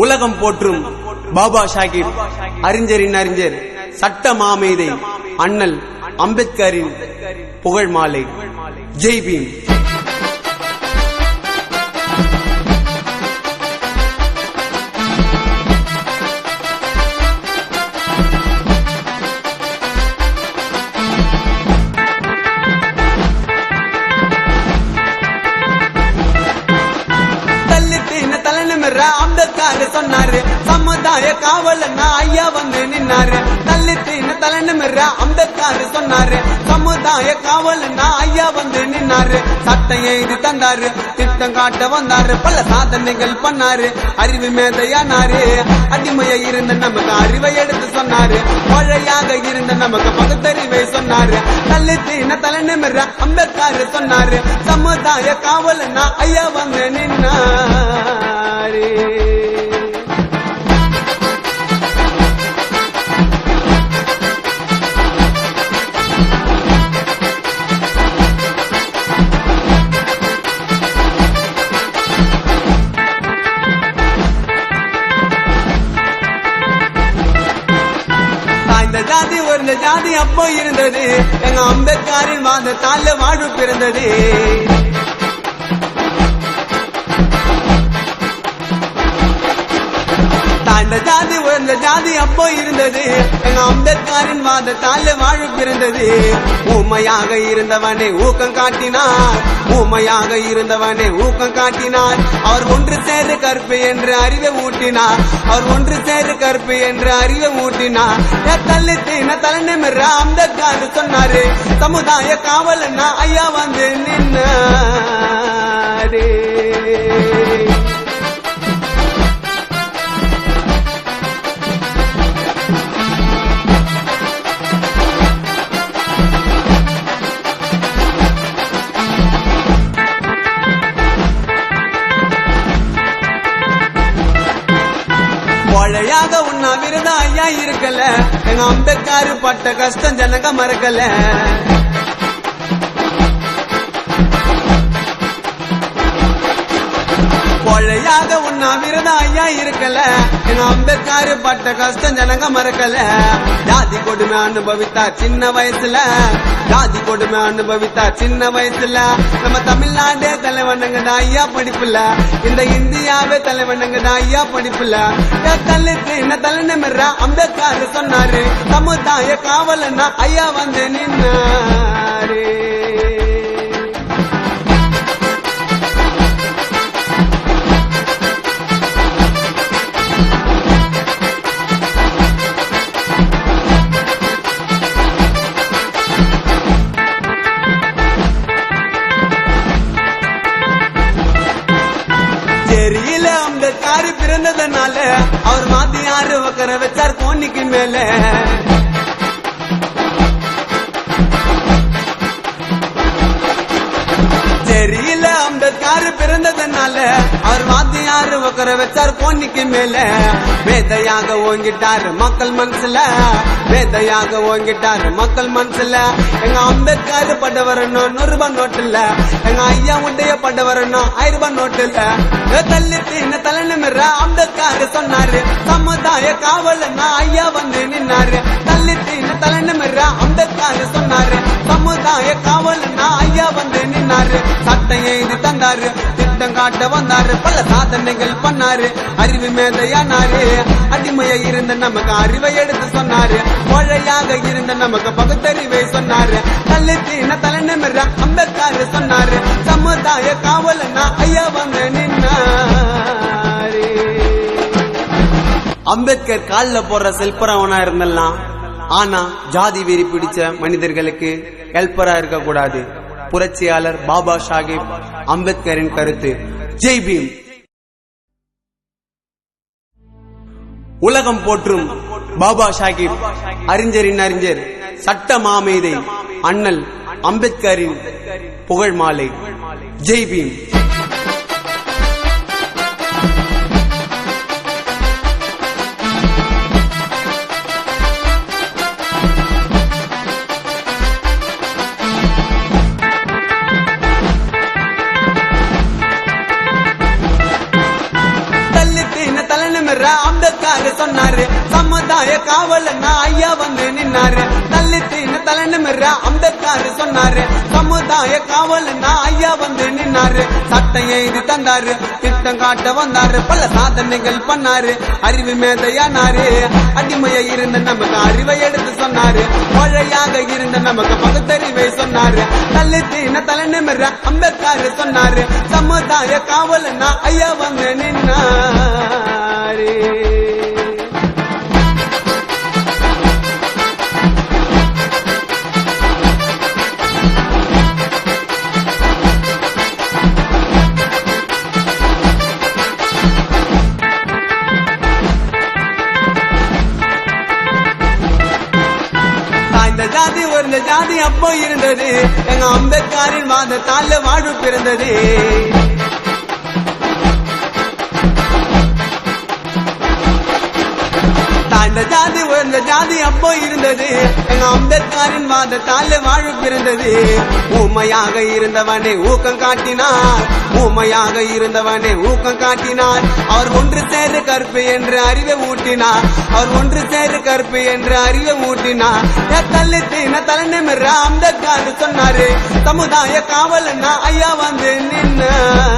உலகம் போற்றும் பாபா சாஹிப் அறிஞரின் அறிஞர் சட்ட மாமேதை அண்ணல் அம்பேத்கரின் புகழ் மாலை. ஜெய் பீம். அம்பேத்கர் சொன்னாரு சமுதாய காவலன்னா ஐயா வந்து நின்னாரு. தள்ளித்தின தலைநிமிர அம்பேத்கர் சொன்னாரு சமுதாய காவலன்னா ஐயா வந்து நின்னாரு. சட்டம் எழுதி தந்தாரு, திட்டம் காட்ட வந்தாரு, பல சாதனைகள் பண்ணாரு, அறிவு மேதையானாரு. அடிமையா இருந்த நமக்கு அறிவை எடுத்து சொன்னாரு, மழையாக இருந்த நமக்கு பகுத்தறிவை சொன்னாரு. தள்ளித்தின தலைநிமிர அம்பேத்கர் சொன்னாரு சமுதாய காவலன்னா ஐயா வந்து நின்னாரு. ஜாதி ஒரு ஜாதி அப்போ இருந்தது, எங்க அம்பேத்கரின் வாதத்தால வாழ்வு பிறந்தது. ஜாதி ஒரு ஜாதி அப்போ இருந்தது, எங்க அம்பேத்கரின் வாதத்தால வாழ்வு பிறந்தது. ஊமையாக இருந்தவனை ஊக்கம் காட்டினார், ஊமையாக இருந்தவனை ஊக்கம் காட்டினார். அவர் ஒன்று சேரு கற்பு என்று அறிவை ஊட்டினார், அவர் ஒன்று சேரு கற்பு என்று அறிவை ஊட்டினார். தள்ளித்தின தலைநிமிர அம்பேத்கர் சொன்னாரு சமுதாய காவலன்னா ஐயா வந்து நின்னாரு. மழையாக உண்ணா விருதா ஐயா இருக்கல, எங்க அம்பேத்கர் பட்ட கஷ்டம் ஜனங்க மறக்கல. மழையாக உண்ணா விருதா ஐயா இருக்கல, எங்க அம்பேத்கர் பட்ட கஷ்டம் ஜனங்க மறக்கல. ஜாதி கொடுமை அனுபவித்தார் சின்ன வயசுல, ஜாதி கொடுமை அனுபவித்தார் சின்ன வயசுல. நம்ம தமிழ்நாடே தலைவனுங்கடா ஐயா படிப்புல, இந்த இந்தியாவே தலைவனுங்கடா ஐயா படிப்புல. தள்ளித்தின தலைநிமிர அம்பேத்கர் சொன்னாரு சமுதாய காவலன்னா ஐயா வந்து நின்னாரு. தெரியல அம்பேத்கர் பிறந்ததுனால அவர் மாத்தி யாரு உக்கர வச்சார் கோணிக்கு மேல. தெரியல அம்பேத்கர் பிறந்ததுனால அவர் மாத்தி யாரு உக்கர வச்சார் கோணிக்கு மேல. வேதையாக ஓங்கிட்டாரு மக்கள் மனசுல, வேதையாக ஓங்கிட்டாரு மக்கள் மனசுல. எங்க அம்பேத்கர் பட்ட வரணும் 100 ரூபாய் நோட்டு இல்ல, எங்க ஐயா உடைய பட்ட வரணும் 1000 ரூபாய் நோட்டு இல்ல. தள்ளித்தின தலைநிமிர அம்பேத்கர் சொன்னாரு சமுதாய காவலன்னா ஐயா வந்து நின்னாரு. தள்ளித்தின தலைநிமிர அம்பேத்கர் சொன்னாரு சமுதாய காவலன்னா ஐயா வந்து நின்னாரு. சட்டம் எழுதி தந்தாரு, திட்டம் காட்ட வந்தாரு, பல சாதனைகள் பண்ணாரு, அறிவு மேதையானாரு. அடிமையா இருந்த நமக்கு அறிவை எடுத்து சொன்னாரு, மழையாக இருந்த நமக்கு பகுத்தறிவை சொன்னாரு. தள்ளித்தின தலைநிமிர அம்பேத்கர் சொன்னாரு சமுதாய காவலன்னா ஐயா வந்து நின்னாரு. அம்பேத்கர் காலில் போடுற செல்பரவனா இருந்தெல்லாம், ஆனா ஜாதி வெறி பிடிச்ச மனிதர்களுக்கு ஹெல்பரா இருக்க கூடாது. புரட்சியாளர் பாபா சாஹிப் அம்பேத்கரின் கருத்து. ஜெய் பீம். உலகம் போற்றும் பாபா சாஹிப் அறிஞரின் அறிஞர் சட்ட மாமேதை அண்ணல் அம்பேத்கரின் புகழ் மாலை. ஜெய் பீம். அம்பேத்கர் சொன்னாரு சமுதாய காவலன்னா ஐயா வந்து நின்னாரு தள்ளி தீன தலை நிமிர அம்பேத்கர் சொன்னாரு சமுதாய காவலன்னா ஐயா வந்து நின்னாரு சட்டம் எழுதி தந்தாரு திட்டம் காட்ட வந்தாரு பல சாதனைகள் பண்ணாரு அறிவு மேதையானாரு அடிமையா இருந்த நமக்கு அறிவை எடுத்து சொன்னாரு மழையாக இருந்த நமக்கு பகுத்தறிவை சொன்னாரு தள்ளி தீன தலை நிமிர அம்பேத்கர் சொன்னாரு சமுதாய காவலன்னா ஐயா வந்து நின்னாரு ஜாதி ஒரு ஜாதி அப்போ இருந்தது எங்க அம்பேத்கரின் வாதத்தால வாழ்வு பிறந்தது ஜாதி ஒரு ஜாதி அப்போ இருந்தது எங்க அம்பேத்கரின் வாதத்தால வாழ்வு பிறந்தது ஊமையாக இருந்தவனே ஊக்கம் காட்டினார் ஊமையாக இருந்தவனே ஊக்கம் காட்டினார் அவர் ஒன்று சேரு கற்பு என்று அறிவை ஊட்டினார் அவர் ஒன்று சேரு கற்பு என்று அறிவை ஊட்டினார் தள்ளி தீன தலை நிமிர அம்பேத்கர் சொன்னாரு சமுதாய காவலன்னா ஐயா வந்து நின்னார்